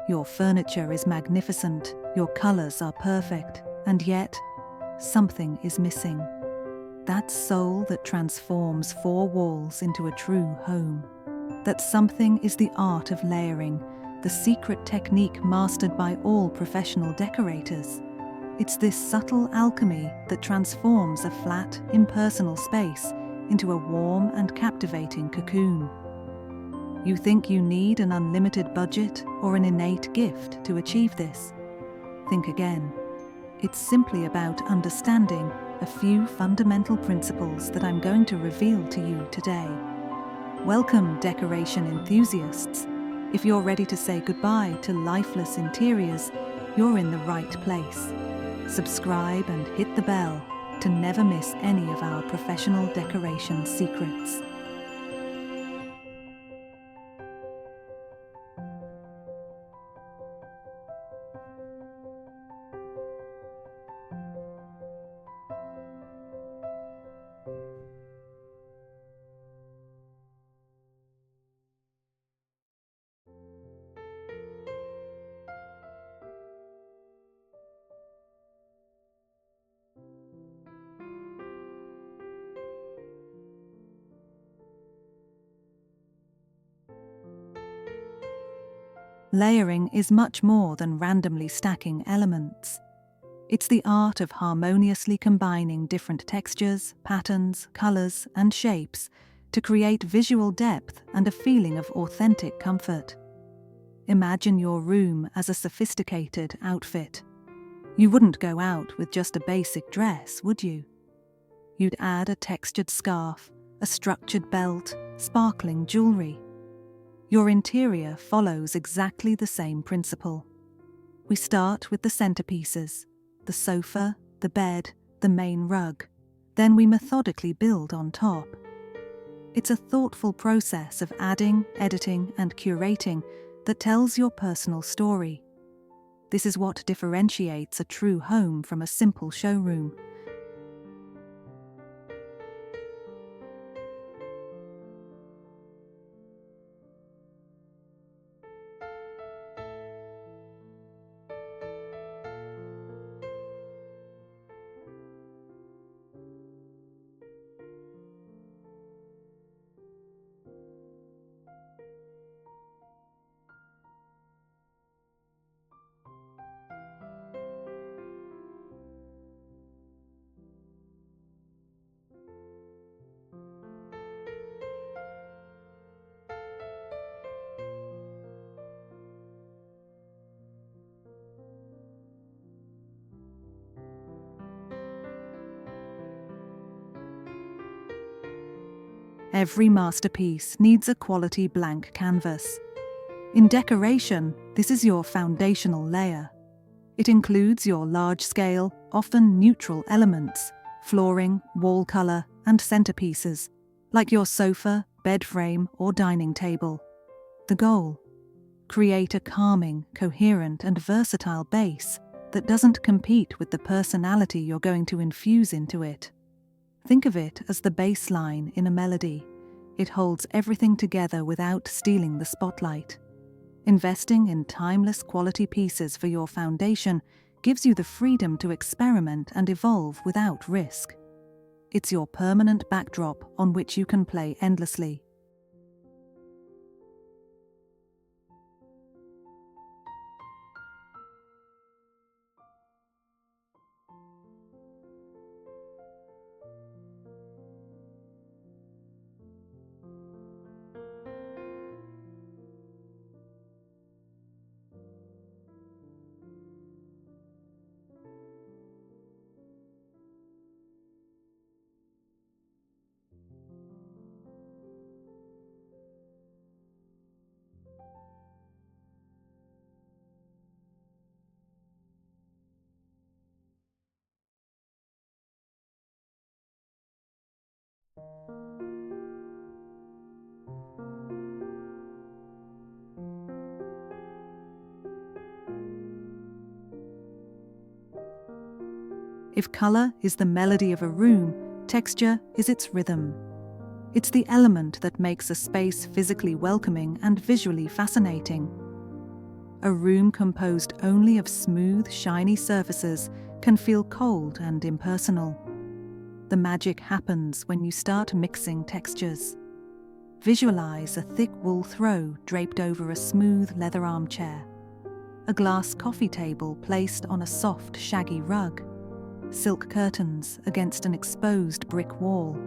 Your furniture is magnificent, your colors are perfect, and yet, something is missing. That soul that transforms four walls into a true home. That something is the art of layering, the secret technique mastered by all professional decorators. It's this subtle alchemy that transforms a flat, impersonal space into a warm and captivating cocoon. You think you need an unlimited budget or an innate gift to achieve this? Think again. It's simply about understanding a few fundamental principles that I'm going to reveal to you today. Welcome, decoration enthusiasts. If you're ready to say goodbye to lifeless interiors, you're in the right place. Subscribe and hit the bell to never miss any of our professional decoration secrets. Layering is much more than randomly stacking elements. It's the art of harmoniously combining different textures, patterns, colors, and shapes to create visual depth and a feeling of authentic comfort. Imagine your room as a sophisticated outfit. You wouldn't go out with just a basic dress, would you? You'd add a textured scarf, a structured belt, sparkling jewelry. Your interior follows exactly the same principle. We start with the centerpieces, the sofa, the bed, the main rug. Then we methodically build on top. It's a thoughtful process of adding, editing, and curating that tells your personal story. This is what differentiates a true home from a simple showroom. Every masterpiece needs a quality blank canvas. In decoration, this is your foundational layer. It includes your large-scale, often neutral elements, flooring, wall color, and centerpieces, like your sofa, bed frame, or dining table. The goal? Create a calming, coherent, and versatile base that doesn't compete with the personality you're going to infuse into it. Think of it as the bass line in a melody. It holds everything together without stealing the spotlight. Investing in timeless quality pieces for your foundation gives you the freedom to experiment and evolve without risk. It's your permanent backdrop on which you can play endlessly. If color is the melody of a room, texture is its rhythm. It's the element that makes a space physically welcoming and visually fascinating. A room composed only of smooth, shiny surfaces can feel cold and impersonal. The magic happens when you start mixing textures. Visualize a thick wool throw draped over a smooth leather armchair, a glass coffee table placed on a soft, shaggy rug, silk curtains against an exposed brick wall.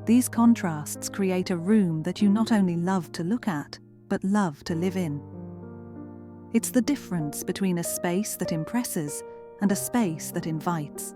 These contrasts create a room that you not only love to look at, but love to live in. It's the difference between a space that impresses and a space that invites.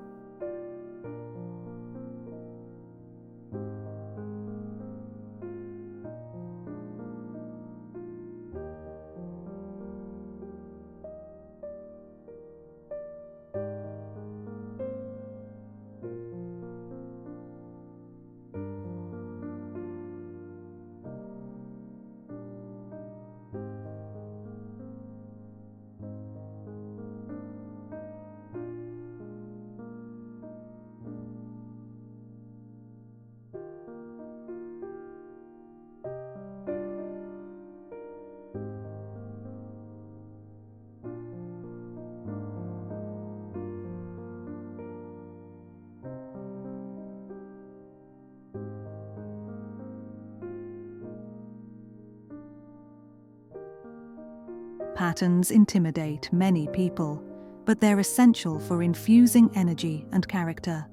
Patterns intimidate many people, but they're essential for infusing energy and character.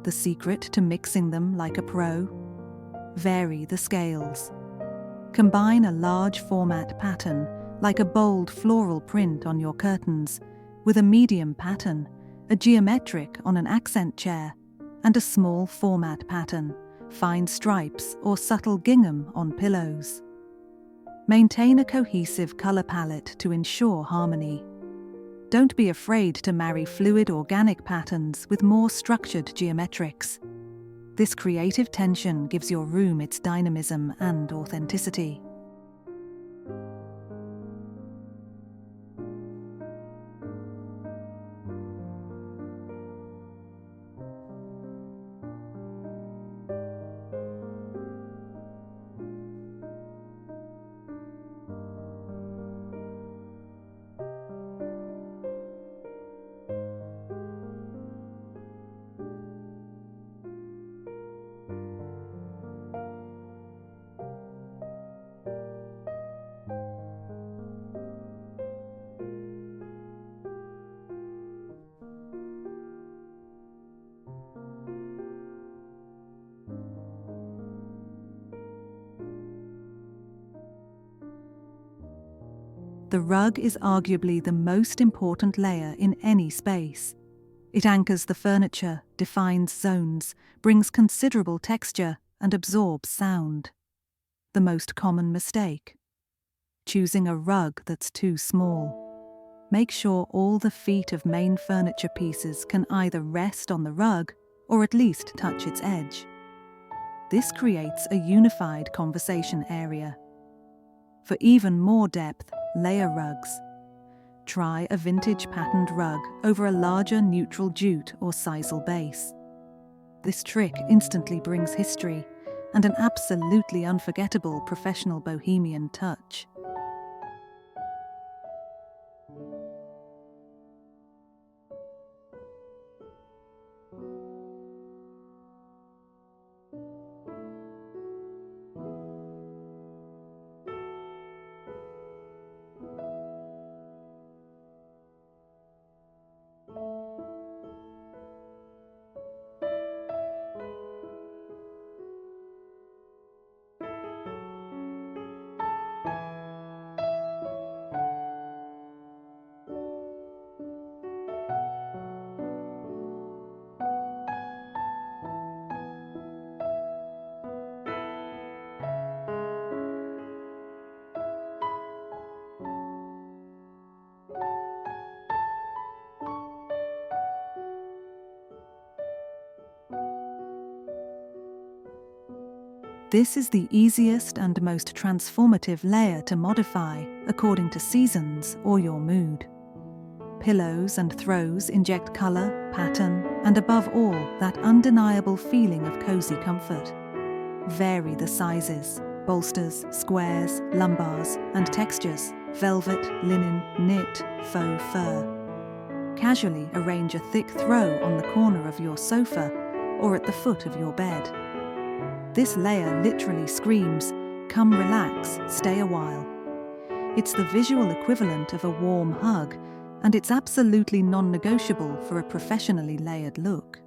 The secret to mixing them like a pro? Vary the scales. Combine a large format pattern, like a bold floral print on your curtains, with a medium pattern, a geometric on an accent chair, and a small format pattern, fine stripes or subtle gingham on pillows. Maintain a cohesive color palette to ensure harmony. Don't be afraid to marry fluid organic patterns with more structured geometrics. This creative tension gives your room its dynamism and authenticity. The rug is arguably the most important layer in any space. It anchors the furniture, defines zones, brings considerable texture, and absorbs sound. The most common mistake: choosing a rug that's too small. Make sure all the feet of main furniture pieces can either rest on the rug or at least touch its edge. This creates a unified conversation area. For even more depth, layer rugs. Try a vintage patterned rug over a larger neutral jute or sisal base. This trick instantly brings history and an absolutely unforgettable professional bohemian touch. This is the easiest and most transformative layer to modify according to seasons or your mood. Pillows and throws inject color, pattern, and above all, that undeniable feeling of cozy comfort. Vary the sizes. bolsters, squares, lumbars, and textures: velvet, linen, knit, faux fur. Casually arrange a thick throw on the corner of your sofa or at the foot of your bed. This layer literally screams, "Come relax, stay a while." It's the visual equivalent of a warm hug, and it's absolutely non-negotiable for a professionally layered look.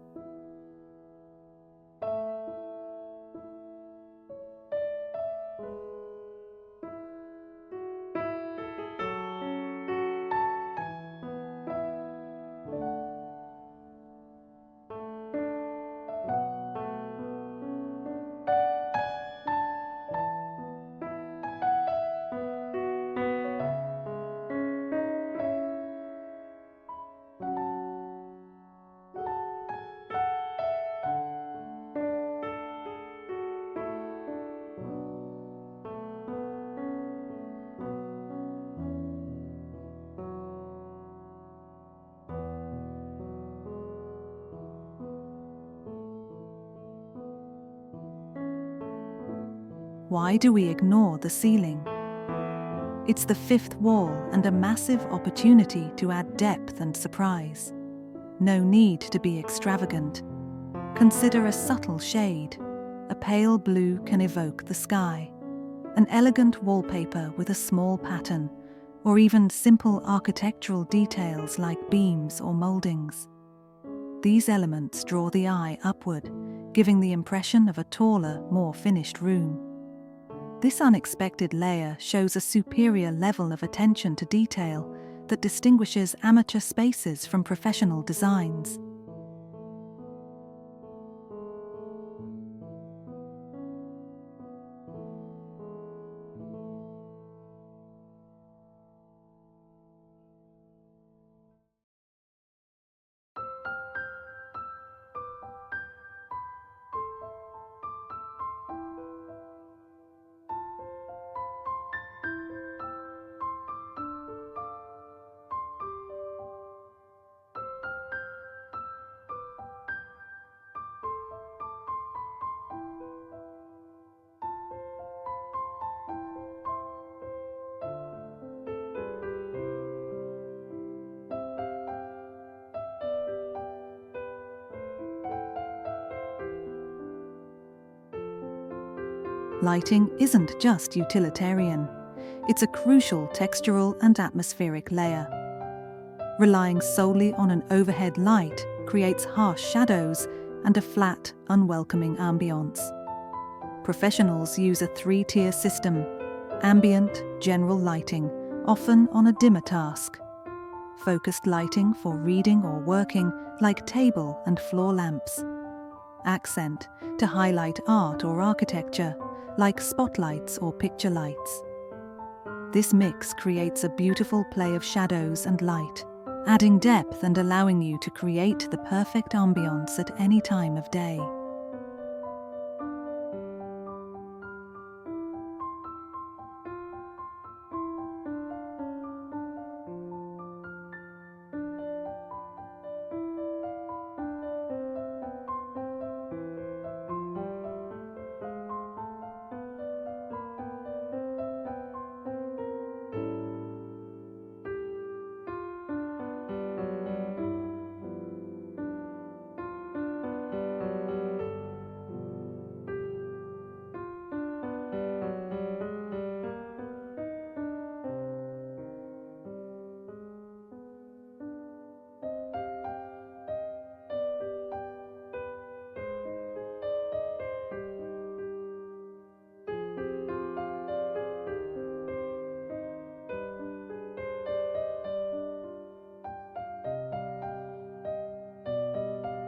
Why do we ignore the ceiling? It's the fifth wall and a massive opportunity to add depth and surprise. No need to be extravagant. Consider a subtle shade. A pale blue can evoke the sky. An elegant wallpaper with a small pattern, or even simple architectural details like beams or moldings. These elements draw the eye upward, giving the impression of a taller, more finished room. This unexpected layer shows a superior level of attention to detail that distinguishes amateur spaces from professional designs. Lighting isn't just utilitarian. It's a crucial textural and atmospheric layer. Relying solely on an overhead light creates harsh shadows and a flat, unwelcoming ambience. Professionals use a three-tier system: ambient, general lighting, often on a dimmer task; focused lighting for reading or working, like table and floor lamps; accent, to highlight art or architecture, like spotlights or picture lights. This mix creates a beautiful play of shadows and light, adding depth and allowing you to create the perfect ambience at any time of day.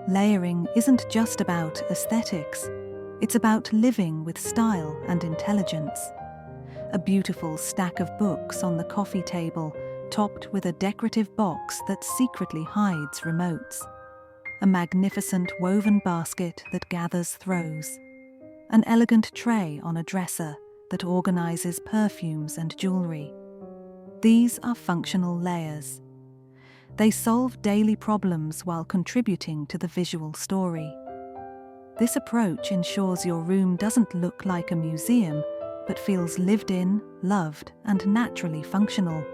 Layering isn't just about aesthetics, it's about living with style and intelligence. A beautiful stack of books on the coffee table, topped with a decorative box that secretly hides remotes. A magnificent woven basket that gathers throws. An elegant tray on a dresser that organizes perfumes and jewelry. These are functional layers. They solve daily problems while contributing to the visual story. This approach ensures your room doesn't look like a museum, but feels lived in, loved, and naturally functional.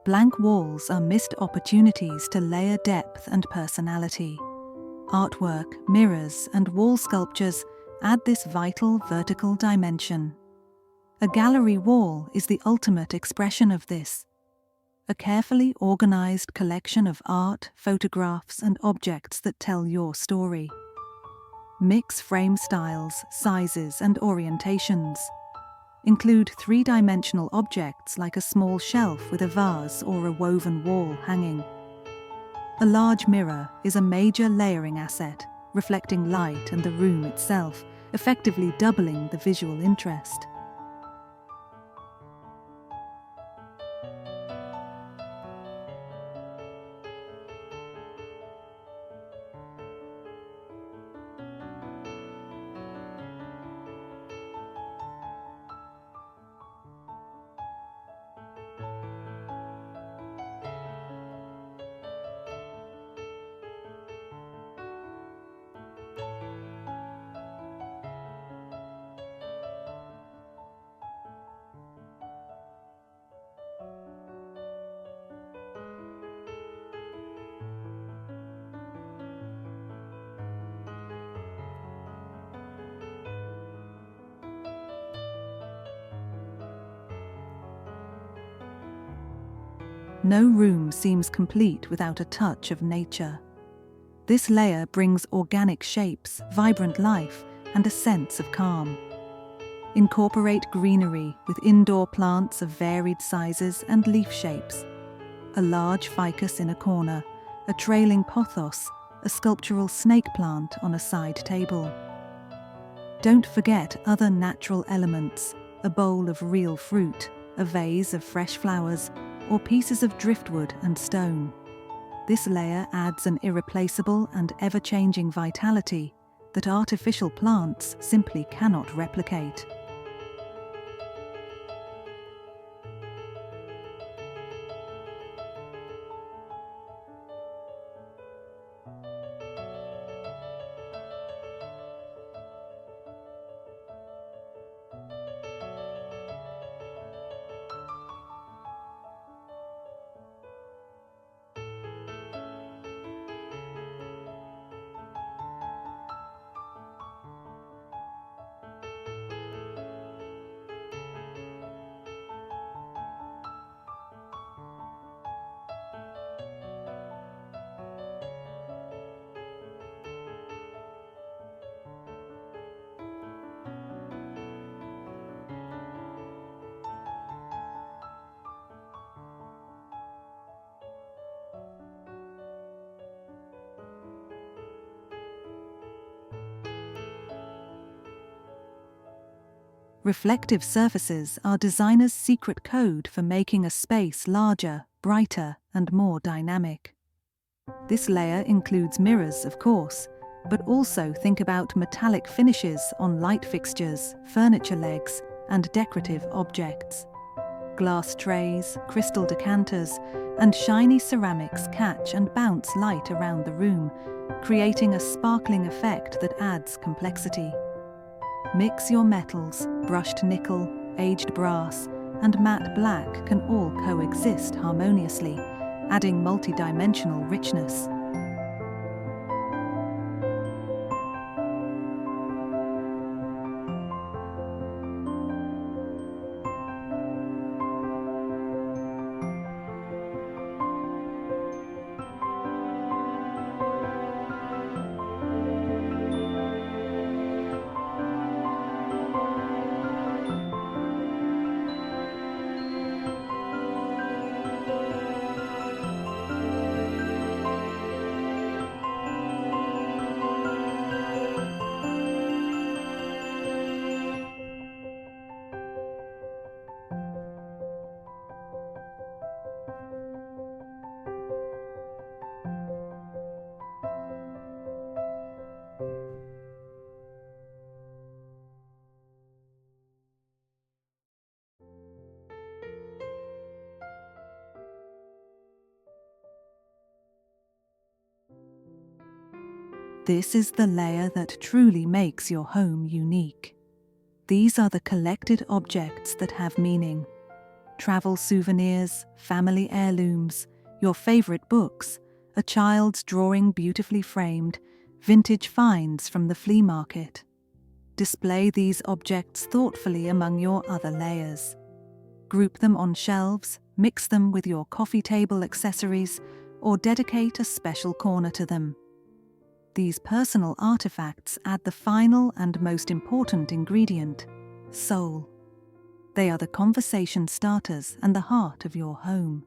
Blank walls are missed opportunities to layer depth and personality. Artwork, mirrors, and wall sculptures add this vital vertical dimension. A gallery wall is the ultimate expression of this. A carefully organized collection of art, photographs, and objects that tell your story. Mix frame styles, sizes, and orientations. Include three-dimensional objects like a small shelf with a vase or a woven wall hanging. A large mirror is a major layering asset, reflecting light and the room itself, effectively doubling the visual interest. No room seems complete without a touch of nature. This layer brings organic shapes, vibrant life, and a sense of calm. Incorporate greenery with indoor plants of varied sizes and leaf shapes. A large ficus in a corner, a trailing pothos, a sculptural snake plant on a side table. Don't forget other natural elements, a bowl of real fruit, a vase of fresh flowers, or pieces of driftwood and stone. This layer adds an irreplaceable and ever-changing vitality that artificial plants simply cannot replicate. Reflective surfaces are designers' secret code for making a space larger, brighter, and more dynamic. This layer includes mirrors, of course, but also think about metallic finishes on light fixtures, furniture legs, and decorative objects. Glass trays, crystal decanters, and shiny ceramics catch and bounce light around the room, creating a sparkling effect that adds complexity. Mix your metals, brushed nickel, aged brass, and matte black can all coexist harmoniously, adding multi-dimensional richness. This is the layer that truly makes your home unique. These are the collected objects that have meaning. Travel souvenirs, family heirlooms, your favorite books, a child's drawing beautifully framed, vintage finds from the flea market. Display these objects thoughtfully among your other layers. Group them on shelves, mix them with your coffee table accessories, or dedicate a special corner to them. These personal artifacts add the final and most important ingredient, soul. They are the conversation starters and the heart of your home.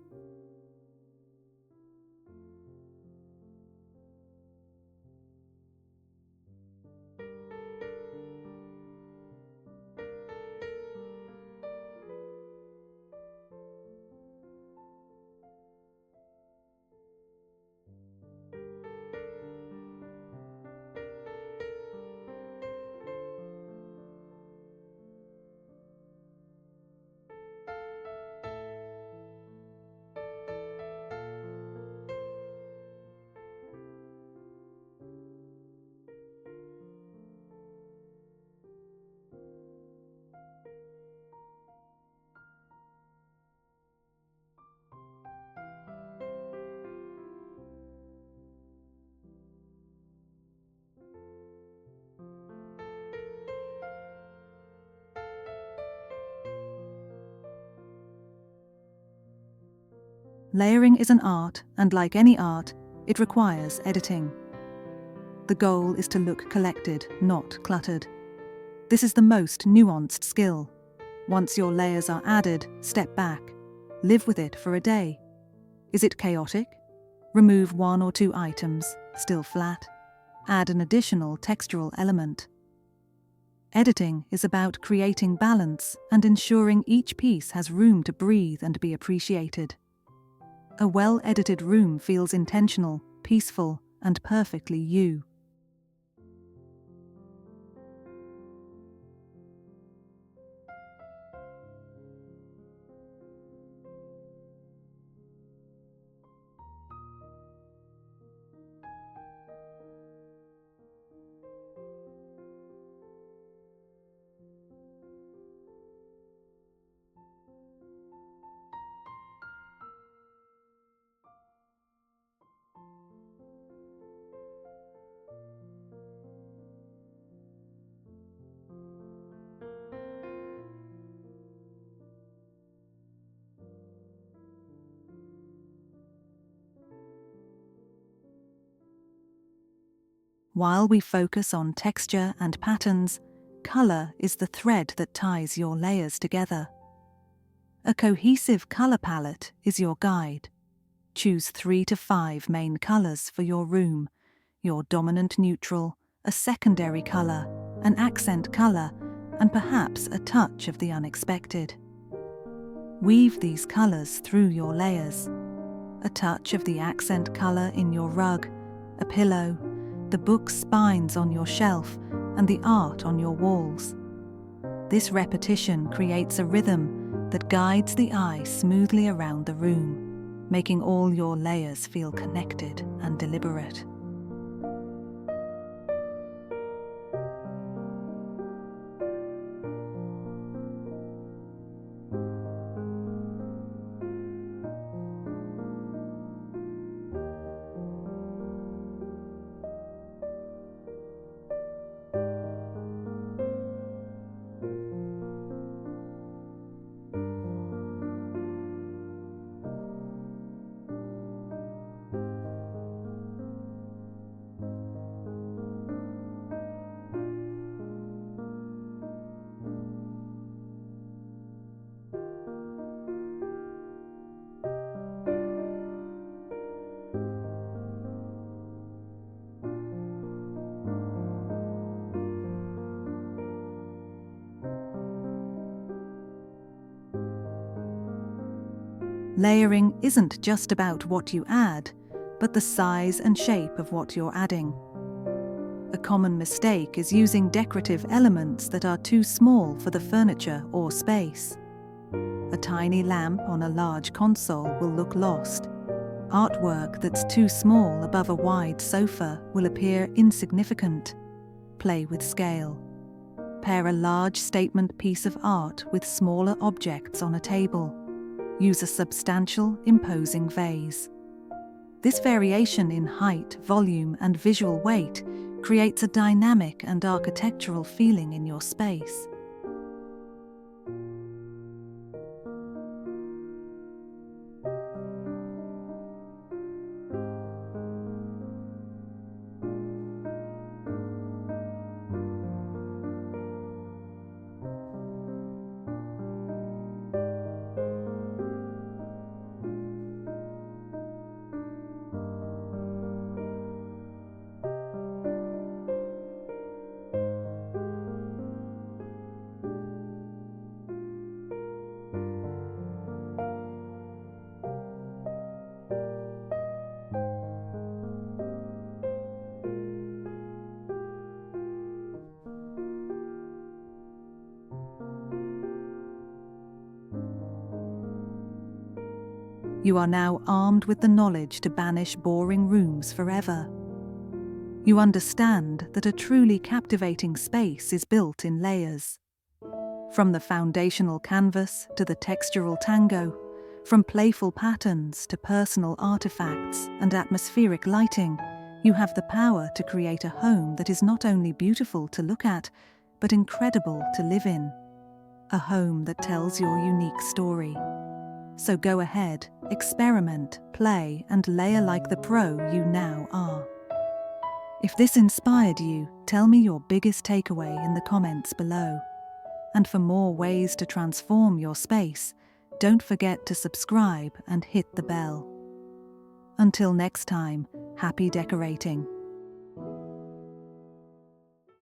Layering is an art, and like any art, it requires editing. The goal is to look collected, not cluttered. This is the most nuanced skill. Once your layers are added, step back. Live with it for a day. Is it chaotic? Remove 1 or 2 items, still flat. Add an additional textural element. Editing is about creating balance and ensuring each piece has room to breathe and be appreciated. A well-edited room feels intentional, peaceful, and perfectly you. While we focus on texture and patterns, color is the thread that ties your layers together. A cohesive color palette is your guide. Choose 3 to 5 main colors for your room: your dominant neutral, a secondary color, an accent color, and perhaps a touch of the unexpected. Weave these colors through your layers. A touch of the accent color in your rug, a pillow, the book spines on your shelf, and the art on your walls. This repetition creates a rhythm that guides the eye smoothly around the room, making all your layers feel connected and deliberate. Layering isn't just about what you add, but the size and shape of what you're adding. A common mistake is using decorative elements that are too small for the furniture or space. A tiny lamp on a large console will look lost. Artwork that's too small above a wide sofa will appear insignificant. Play with scale. Pair a large statement piece of art with smaller objects on a table. Use a substantial, imposing vase. This variation in height, volume, and visual weight creates a dynamic and architectural feeling in your space. You are now armed with the knowledge to banish boring rooms forever. You understand that a truly captivating space is built in layers. From the foundational canvas to the textural tango, from playful patterns to personal artifacts and atmospheric lighting, you have the power to create a home that is not only beautiful to look at, but incredible to live in. A home that tells your unique story. So go ahead, experiment, play, and layer like the pro you now are. If this inspired you, tell me your biggest takeaway in the comments below. And for more ways to transform your space, don't forget to subscribe and hit the bell. Until next time, happy decorating.